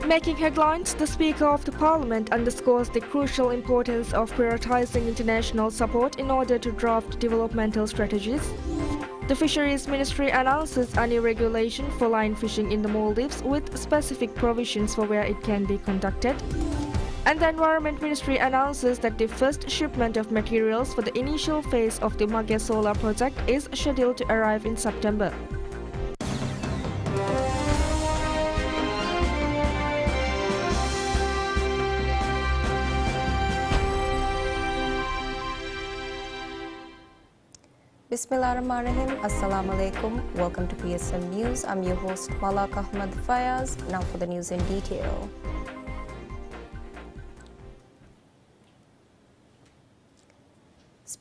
Making headlines, the Speaker of the Parliament underscores the crucial importance of prioritizing international support in order to draft developmental strategies. The Fisheries Ministry announces a new regulation for line fishing in the Maldives with specific provisions for where it can be conducted. And the Environment Ministry announces that the first shipment of materials for the initial phase of the MSolar project is scheduled to arrive in September. Bismillahirrahmanirrahim. Assalamu alaikum. Welcome to PSM News. I'm your host Malak Ahmad Fayaz. Now for the news in detail.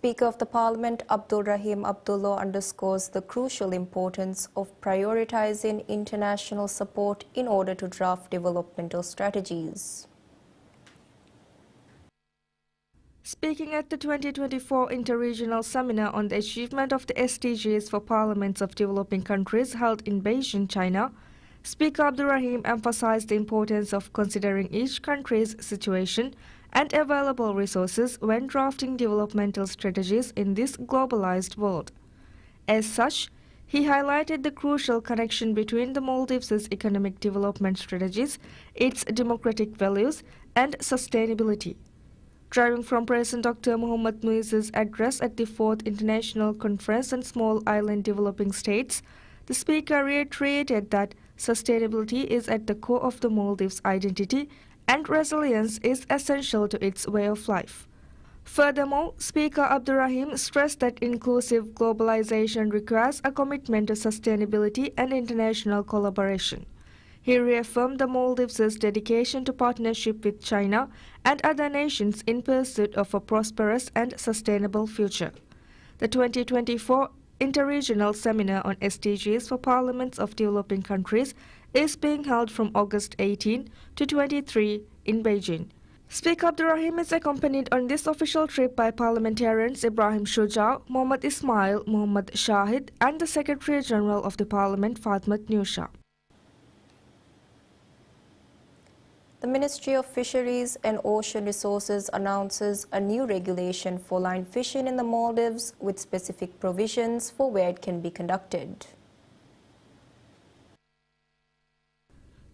Speaker of the Parliament Abdul Rahim Abdullah underscores the crucial importance of prioritizing international support in order to draft developmental strategies. Speaking at the 2024 Interregional Seminar on the Achievement of the SDGs for Parliaments of Developing Countries held in Beijing, China, Speaker Abdul Rahim emphasized the importance of considering each country's situation and available resources when drafting developmental strategies in this globalized world. As such, he highlighted the crucial connection between the Maldives' economic development strategies, its democratic values, and sustainability. Drawing from President Dr. Mohamed Muiz's address at the 4th International Conference on Small Island Developing States, the Speaker reiterated that sustainability is at the core of the Maldives' identity and resilience is essential to its way of life. Furthermore, Speaker Abdul Rahim stressed that inclusive globalization requires a commitment to sustainability and international collaboration. He reaffirmed the Maldives' dedication to partnership with China and other nations in pursuit of a prosperous and sustainable future. The 2024 Interregional Seminar on SDGs for Parliaments of Developing Countries is being held from August 18 to 23 in Beijing. Speaker Abdul Rahim is accompanied on this official trip by parliamentarians Ibrahim Shujao, Mohammad Ismail, Mohammad Shahid, and the Secretary General of the Parliament, Fatmat Nusha. The Ministry of Fisheries and Ocean Resources announces a new regulation for line fishing in the Maldives with specific provisions for where it can be conducted.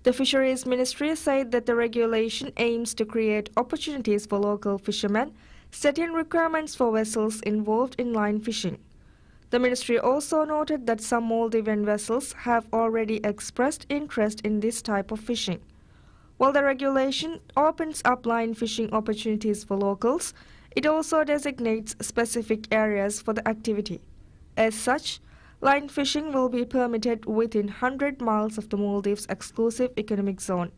The Fisheries Ministry said that the regulation aims to create opportunities for local fishermen, setting requirements for vessels involved in line fishing. The ministry also noted that some Maldivian vessels have already expressed interest in this type of fishing. While the regulation opens up line fishing opportunities for locals, it also designates specific areas for the activity. As such, line fishing will be permitted within 100 miles of the Maldives' exclusive economic zone.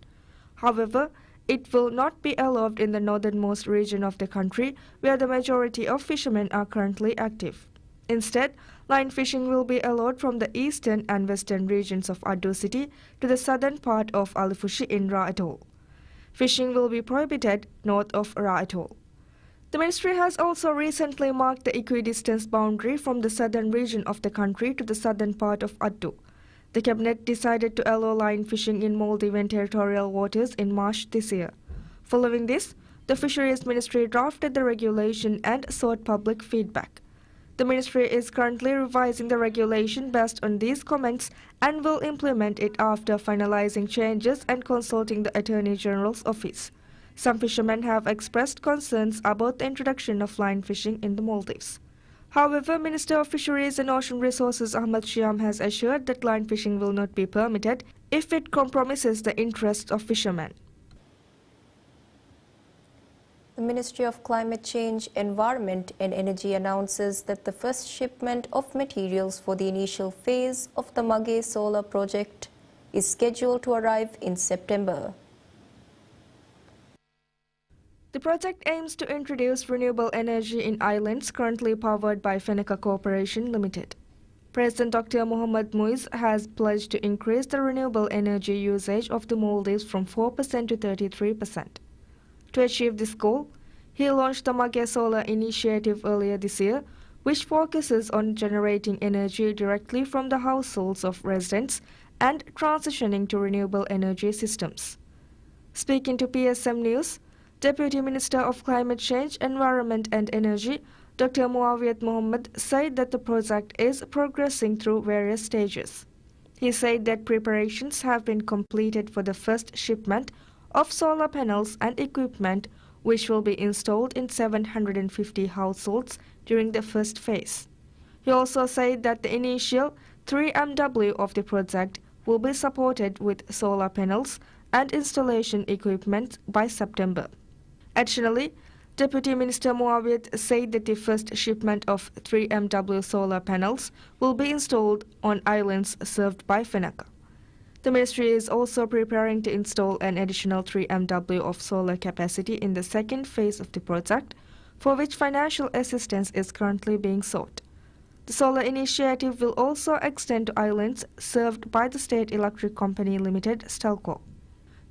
However, it will not be allowed in the northernmost region of the country, where the majority of fishermen are currently active. Instead, line fishing will be allowed from the eastern and western regions of Ado City to the southern part of Alifushi in Ra Atoll. Fishing will be prohibited north of Ra Atoll. The ministry has also recently marked the equidistance boundary from the southern region of the country to the southern part of Ado. The cabinet decided to allow line fishing in Maldivian territorial waters in March this year. Following this, the Fisheries Ministry drafted the regulation and sought public feedback. The ministry is currently revising the regulation based on these comments and will implement it after finalizing changes and consulting the Attorney General's office. Some fishermen have expressed concerns about the introduction of line fishing in the Maldives. However, Minister of Fisheries and Ocean Resources Ahmad Shyam has assured that line fishing will not be permitted if it compromises the interests of fishermen. The Ministry of Climate Change, Environment and Energy announces that the first shipment of materials for the initial phase of the MSolar project is scheduled to arrive in September. The project aims to introduce renewable energy in islands currently powered by Feneka Corporation Limited. President Dr. Mohamed Muiz has pledged to increase the renewable energy usage of the Maldives from 4% to 33%. To achieve this goal, he launched the MSolar initiative earlier this year, which focuses on generating energy directly from the households of residents and transitioning to renewable energy systems. Speaking to PSM News, Deputy Minister of Climate Change, Environment and Energy, Dr. Muawiyat Mohammed, said that the project is progressing through various stages. He said that preparations have been completed for the first shipment of solar panels and equipment, which will be installed in 750 households during the first phase. He also said that the initial 3 MW of the project will be supported with solar panels and installation equipment by September. Additionally, Deputy Minister Muawiyat said that the first shipment of 3 MW solar panels will be installed on islands served by Fenaka. The ministry is also preparing to install an additional 3 MW of solar capacity in the second phase of the project, for which financial assistance is currently being sought. The solar initiative will also extend to islands served by the State Electric Company Limited, Stelco.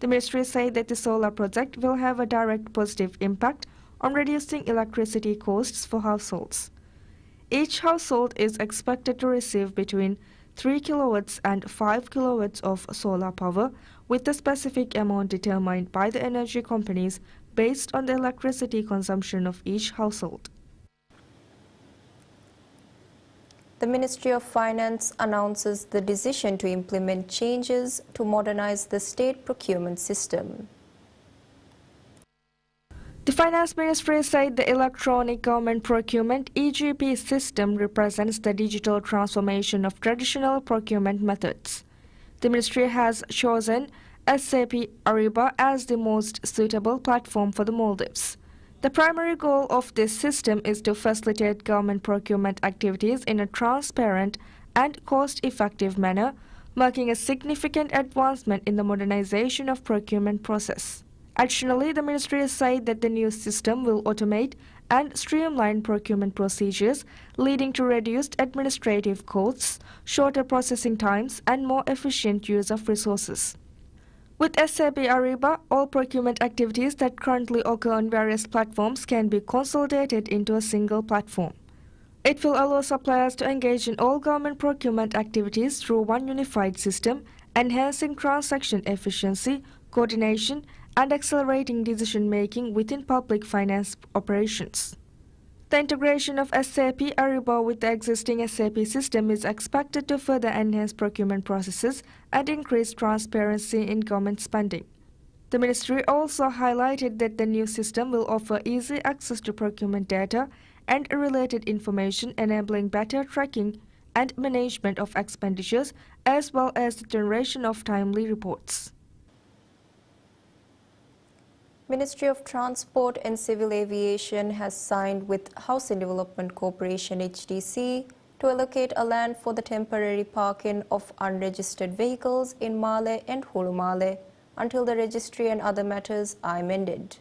The ministry said that the solar project will have a direct positive impact on reducing electricity costs for households. Each household is expected to receive between 3 kilowatts and 5 kilowatts of solar power, with the specific amount determined by the energy companies based on the electricity consumption of each household. The Ministry of Finance announces the decision to implement changes to modernize the state procurement system. The Finance Ministry said the Electronic Government Procurement (EGP) system represents the digital transformation of traditional procurement methods. The ministry has chosen SAP Ariba as the most suitable platform for the Maldives. The primary goal of this system is to facilitate government procurement activities in a transparent and cost-effective manner, marking a significant advancement in the modernization of procurement process. Additionally, the ministry said that the new system will automate and streamline procurement procedures, leading to reduced administrative costs, shorter processing times, and more efficient use of resources. With SAP Ariba, all procurement activities that currently occur on various platforms can be consolidated into a single platform. It will allow suppliers to engage in all government procurement activities through one unified system, enhancing transaction efficiency, coordination, and accelerating decision-making within public finance operations. The integration of SAP Ariba with the existing SAP system is expected to further enhance procurement processes and increase transparency in government spending. The ministry also highlighted that the new system will offer easy access to procurement data and related information, enabling better tracking and management of expenditures, as well as the generation of timely reports. Ministry of Transport and Civil Aviation has signed with Housing Development Corporation (HDC) to allocate a land for the temporary parking of unregistered vehicles in Male and Hulumale until the registry and other matters are amended.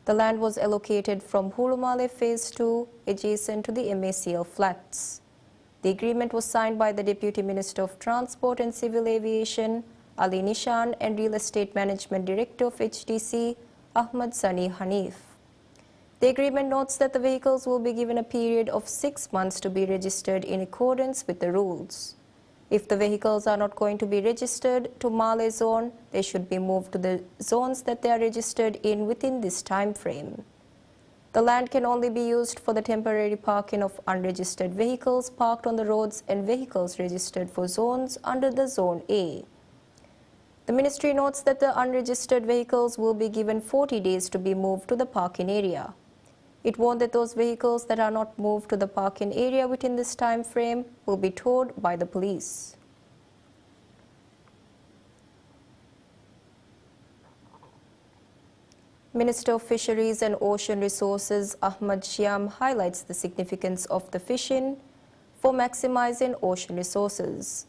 The land was allocated from Hulumale Phase 2, adjacent to the MACL flats. The agreement was signed by the Deputy Minister of Transport and Civil Aviation, Ali Nishan, and Real Estate Management Director of HDC, Ahmad Sani Hanif. The agreement notes that the vehicles will be given a period of 6 months to be registered in accordance with the rules. If the vehicles are not going to be registered to Male zone, they should be moved to the zones that they are registered in within this time frame. The land can only be used for the temporary parking of unregistered vehicles parked on the roads and vehicles registered for zones under the Zone A. The ministry notes that the unregistered vehicles will be given 40 days to be moved to the parking area. It warned that those vehicles that are not moved to the parking area within this time frame will be towed by the police. Minister of Fisheries and Ocean Resources Ahmad Shyam highlights the significance of the fishing for maximizing ocean resources.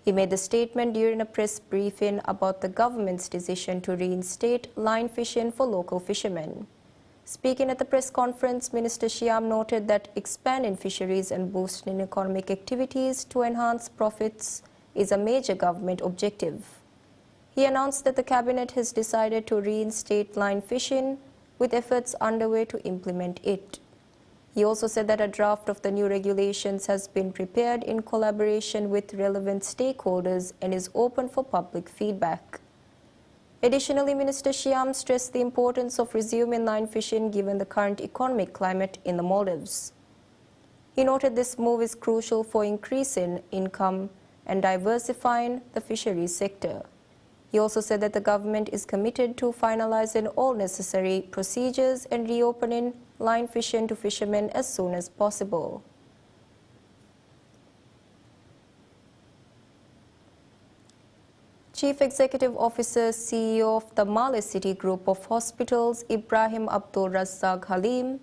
He made the statement during a press briefing about the government's decision to reinstate line fishing for local fishermen. Speaking at the press conference, Minister Shyam noted that expanding fisheries and boosting economic activities to enhance profits is a major government objective. He announced that the cabinet has decided to reinstate line fishing, with efforts underway to implement it. He also said that a draft of the new regulations has been prepared in collaboration with relevant stakeholders and is open for public feedback. Additionally, Minister Shyam stressed the importance of resuming line fishing given the current economic climate in the Maldives. He noted this move is crucial for increasing income and diversifying the fisheries sector. He also said that the government is committed to finalizing all necessary procedures and reopening line fishing to fishermen as soon as possible. Chief Executive Officer, CEO of the Male City Group of Hospitals, Ibrahim Abdul Razzaq Halim,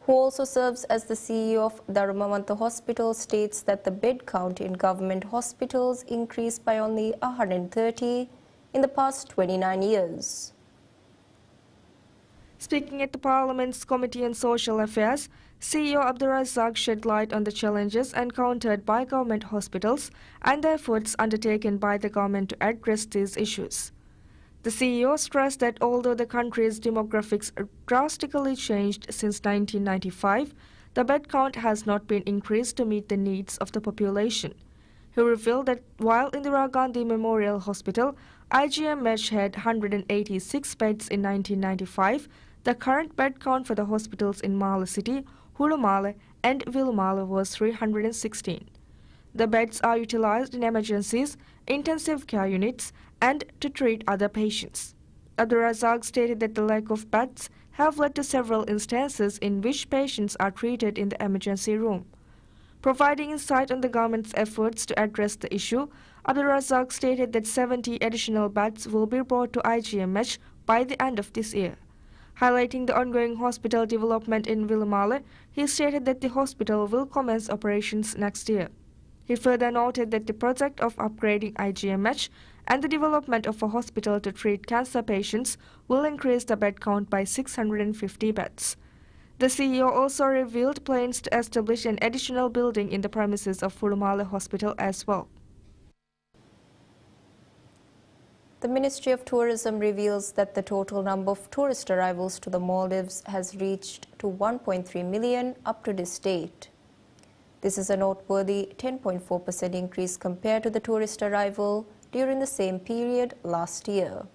who also serves as the CEO of Dharmawanta Hospital, states that the bed count in government hospitals increased by only 130 in the past 29 years. Speaking at the Parliament's Committee on Social Affairs, CEO Abdul Razzaq shed light on the challenges encountered by government hospitals and the efforts undertaken by the government to address these issues. The CEO stressed that although the country's demographics drastically changed since 1995, the bed count has not been increased to meet the needs of the population. He revealed that while Indira Gandhi Memorial Hospital, IGMH had 186 beds in 1995, the current bed count for the hospitals in Male City, Hulumale and Vilumale was 316. The beds are utilized in emergencies, intensive care units, and to treat other patients. Abdul Razzaq stated that the lack of beds have led to several instances in which patients are treated in the emergency room. Providing insight on the government's efforts to address the issue, Abdul Razzaq stated that 70 additional beds will be brought to IGMH by the end of this year. Highlighting the ongoing hospital development in Vilumale, he stated that the hospital will commence operations next year. He further noted that the project of upgrading IGMH and the development of a hospital to treat cancer patients will increase the bed count by 650 beds. The CEO also revealed plans to establish an additional building in the premises of Vilumale Hospital as well. The Ministry of Tourism reveals that the total number of tourist arrivals to the Maldives has reached to 1.3 million up to this date. This is a noteworthy 10.4% increase compared to the tourist arrival during the same period last year.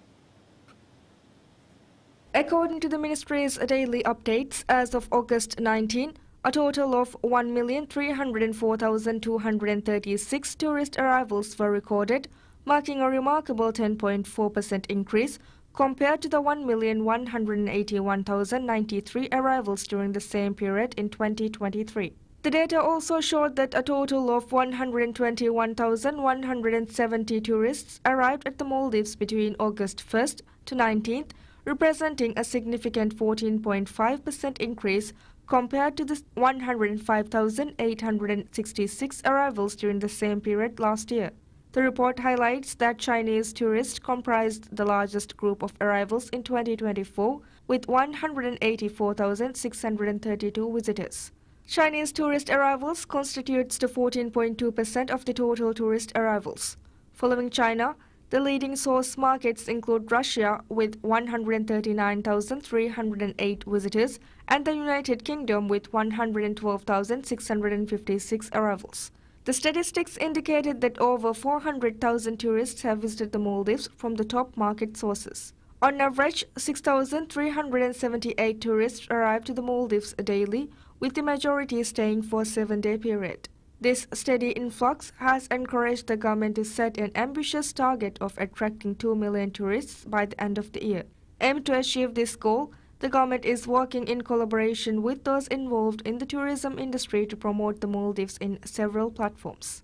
According to the ministry's daily updates, as of August 19, a total of 1,304,236 tourist arrivals were recorded, marking a remarkable 10.4% increase compared to the 1,181,093 arrivals during the same period in 2023. The data also showed that a total of 121,170 tourists arrived at the Maldives between August 1st to 19th, representing a significant 14.5% increase compared to the 105,866 arrivals during the same period last year. The report highlights that Chinese tourists comprised the largest group of arrivals in 2024, with 184,632 visitors. Chinese tourist arrivals constitutes to 14.2% of the total tourist arrivals. Following China, the leading source markets include Russia with 139,308 visitors and the United Kingdom with 112,656 arrivals. The statistics indicated that over 400,000 tourists have visited the Maldives from the top market sources. On average, 6,378 tourists arrive to the Maldives daily, with the majority staying for a 7-day period. This steady influx has encouraged the government to set an ambitious target of attracting 2 million tourists by the end of the year. Aimed to achieve this goal, the government is working in collaboration with those involved in the tourism industry to promote the Maldives in several platforms.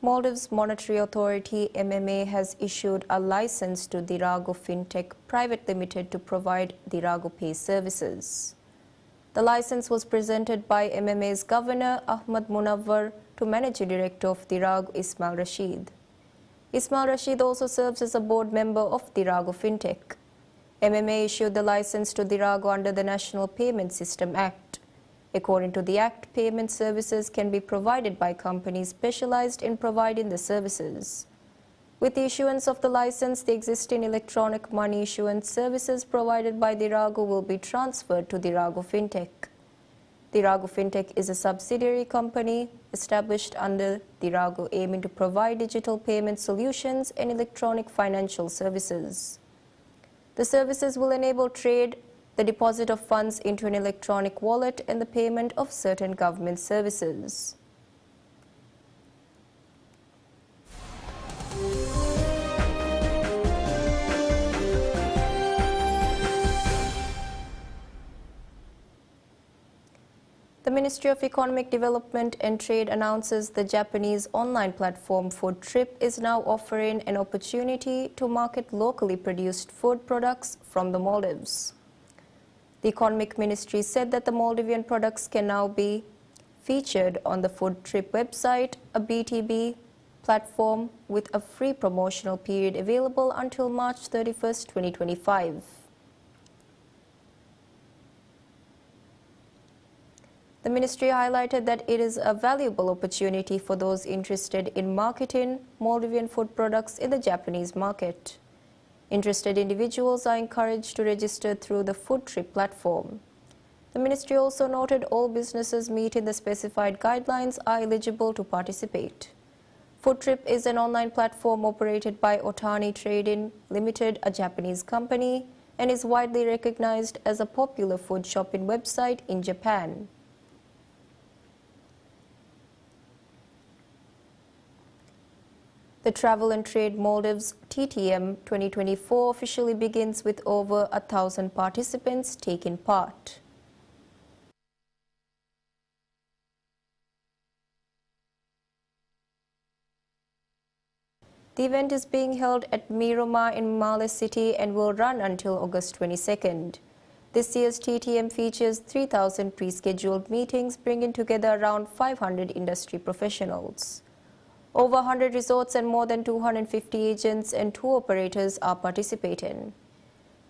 Maldives Monetary Authority (MMA) has issued a license to Dirago Fintech Private Limited to provide Dirago Pay services. The license was presented by MMA's Governor Ahmad Munawwar to Managing Director of Dirago Ismail Rashid. Ismail Rashid also serves as a board member of Dirago Fintech. MMA issued the license to Dirago under the National Payment System Act. According to the Act, payment services can be provided by companies specialized in providing the services. With the issuance of the license, the existing electronic money issuance services provided by Dirago will be transferred to Dirago Fintech. Dirago Fintech is a subsidiary company established under Dirago, aiming to provide digital payment solutions and electronic financial services. The services will enable trade, the deposit of funds into an electronic wallet, and the payment of certain government services. The Ministry of Economic Development and Trade announces the Japanese online platform Food Trip is now offering an opportunity to market locally produced food products from the Maldives. The Economic Ministry said that the Maldivian products can now be featured on the Food Trip website, a BTB platform with a free promotional period available until March 31, 2025. The ministry highlighted that it is a valuable opportunity for those interested in marketing Maldivian food products in the Japanese market. Interested individuals are encouraged to register through the Food Trip platform. The ministry also noted all businesses meeting the specified guidelines are eligible to participate. Food Trip is an online platform operated by Otani Trading Limited, a Japanese company, and is widely recognized as a popular food shopping website in Japan. The Travel and Trade Maldives TTM 2024 officially begins with over 1,000 participants taking part. The event is being held at Miramar in Male City and will run until August 22nd. This year's TTM features 3,000 pre-scheduled meetings, bringing together around 500 industry professionals. Over 100 resorts and more than 250 agents and tour operators are participating.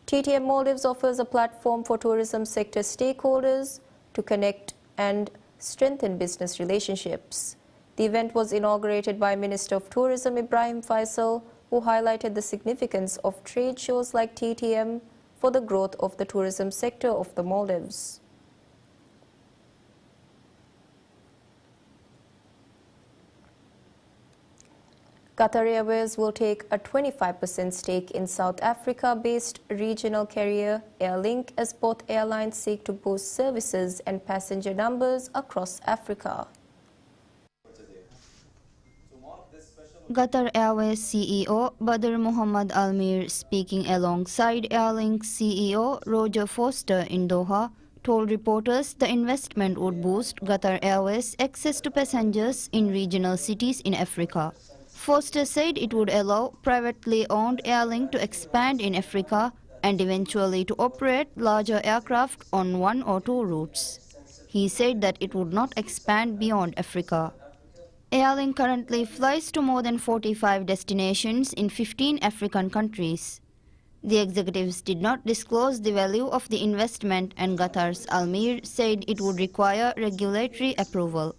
TTM Maldives offers a platform for tourism sector stakeholders to connect and strengthen business relationships. The event was inaugurated by Minister of Tourism Ibrahim Faisal, who highlighted the significance of trade shows like TTM for the growth of the tourism sector of the Maldives. Qatar Airways will take a 25% stake in South Africa-based regional carrier Airlink as both airlines seek to boost services and passenger numbers across Africa. Qatar Airways CEO Badr Mohammed Almir, speaking alongside Airlink's CEO Roger Foster in Doha, told reporters the investment would boost Qatar Airways' access to passengers in regional cities in Africa. Foster said it would allow privately owned Airlink to expand in Africa and eventually to operate larger aircraft on one or two routes. He said that it would not expand beyond Africa. Airlink currently flies to more than 45 destinations in 15 African countries. The executives did not disclose the value of the investment, and Qatar's Almir said it would require regulatory approval.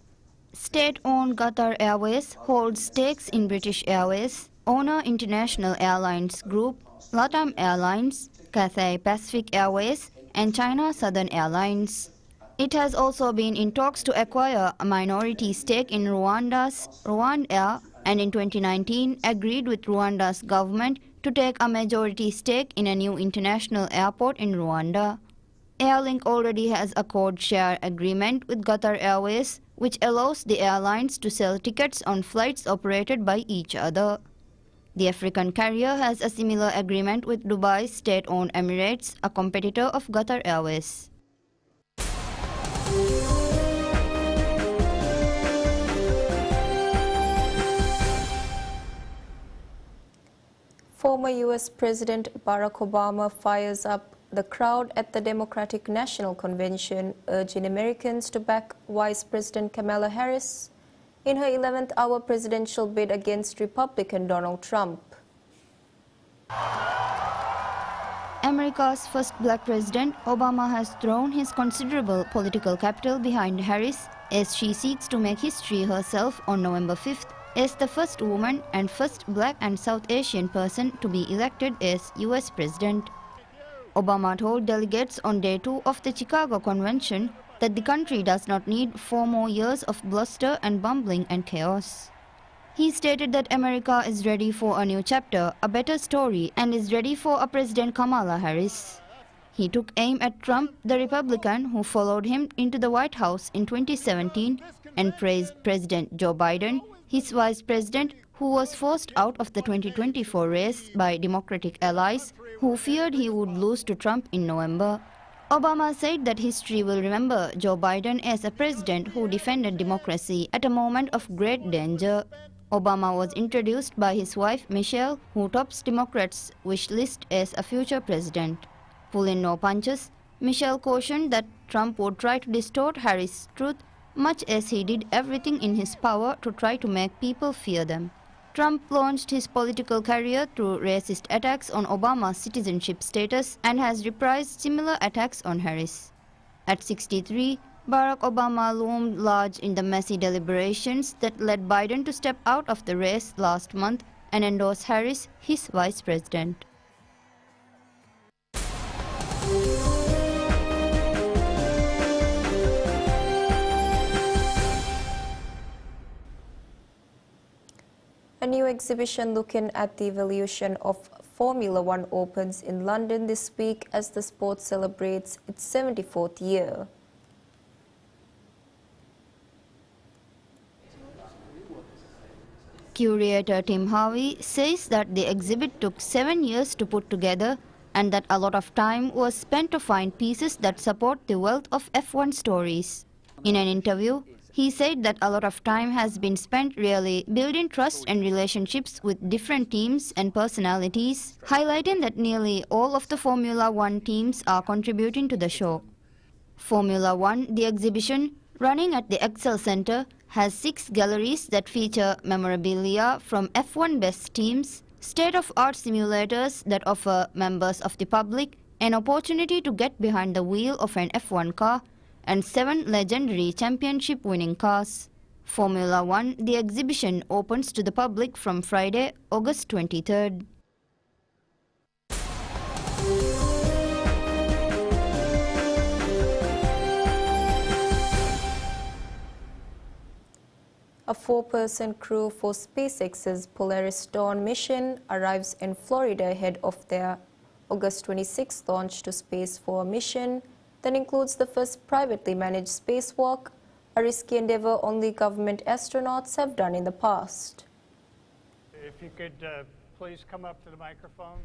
State-owned Qatar Airways holds stakes in British Airways, Owner International Airlines Group, LATAM Airlines, Cathay Pacific Airways, and China Southern Airlines. It has also been in talks to acquire a minority stake in Rwanda's RwandAir, and in 2019 agreed with Rwanda's government to take a majority stake in a new international airport in Rwanda. Airlink already has a code-share agreement with Qatar Airways, which allows the airlines to sell tickets on flights operated by each other. The African carrier has a similar agreement with Dubai's state-owned Emirates, a competitor of Qatar Airways. Former U.S. President Barack Obama fires up the crowd at the Democratic National Convention, urging Americans to back Vice President Kamala Harris in her 11th hour presidential bid against Republican Donald Trump. America's first black president, Obama has thrown his considerable political capital behind Harris as she seeks to make history herself on November 5th as the first woman and first black and South Asian person to be elected as US President. Obama told delegates on day 2 of the Chicago Convention that the country does not need 4 more years of bluster and bumbling and chaos. He stated that America is ready for a new chapter, a better story, and is ready for a President Kamala Harris. He took aim at Trump, the Republican who followed him into the White House in 2017, and praised President Joe Biden, his vice president, who was forced out of the 2024 race by Democratic allies who feared he would lose to Trump in November. Obama said that history will remember Joe Biden as a president who defended democracy at a moment of great danger. Obama was introduced by his wife Michelle, who tops Democrats' wish list as a future president. Pulling no punches, Michelle cautioned that Trump would try to distort Harris' truth much as he did everything in his power to try to make people fear them. Trump launched his political career through racist attacks on Obama's citizenship status and has reprised similar attacks on Harris. At 63, Barack Obama loomed large in the messy deliberations that led Biden to step out of the race last month and endorse Harris, his vice president. A new exhibition looking at the evolution of Formula One opens in London this week as the sport celebrates its 74th year. Curator Tim Harvey says that the exhibit took 7 years to put together and that a lot of time was spent to find pieces that support the wealth of F1 stories. In an interview, he said that a lot of time has been spent really building trust and relationships with different teams and personalities, highlighting that nearly all of the Formula One teams are contributing to the show. Formula One, the exhibition, running at the Excel Center, has 6 galleries that feature memorabilia from F1 best teams, state-of-art simulators that offer members of the public an opportunity to get behind the wheel of an F1 car, and 7 legendary championship-winning cars. Formula One, the exhibition, opens to the public from Friday, August 23rd. A 4-person crew for SpaceX's Polaris Dawn mission arrives in Florida ahead of their August 26th launch to space for a mission that includes the first privately managed spacewalk, a risky endeavor only government astronauts have done in the past. If you could please come up to the microphone.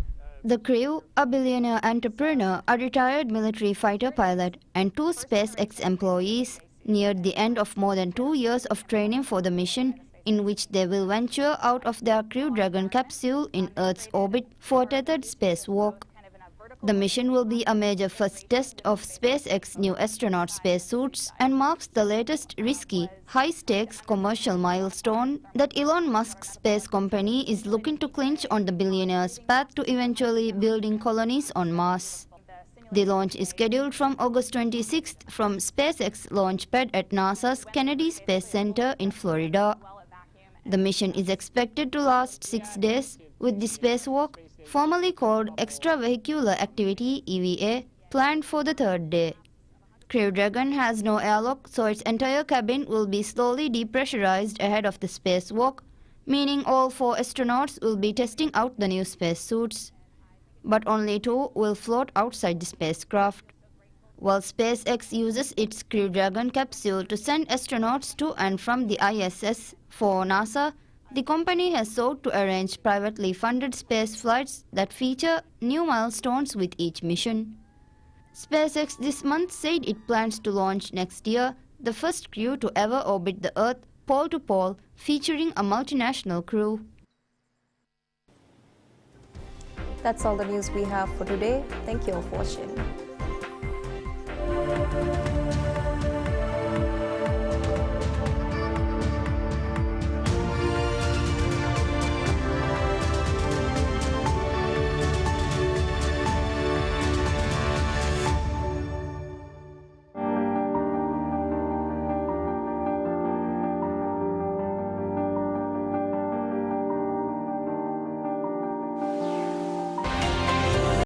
The crew, a billionaire entrepreneur, a retired military fighter pilot, and 2 SpaceX employees, neared the end of more than 2 years of training for the mission, in which they will venture out of their Crew Dragon capsule in Earth's orbit for a tethered spacewalk. The mission will be a major first test of SpaceX's new astronaut spacesuits and marks the latest risky, high-stakes commercial milestone that Elon Musk's space company is looking to clinch on the billionaire's path to eventually building colonies on Mars. The launch is scheduled from August 26th from SpaceX launch pad at NASA's Kennedy Space Center in Florida. The mission is expected to last 6 days, with the spacewalk, formerly called Extravehicular Activity (EVA), planned for the 3rd day. Crew Dragon has no airlock, so its entire cabin will be slowly depressurized ahead of the spacewalk, meaning all 4 astronauts will be testing out the new spacesuits. But only 2 will float outside the spacecraft. While SpaceX uses its Crew Dragon capsule to send astronauts to and from the ISS, for NASA, the company has sought to arrange privately funded space flights that feature new milestones with each mission. SpaceX this month said it plans to launch next year the first crew to ever orbit the Earth pole to pole, featuring a multinational crew. That's all the news we have for today. Thank you all for watching.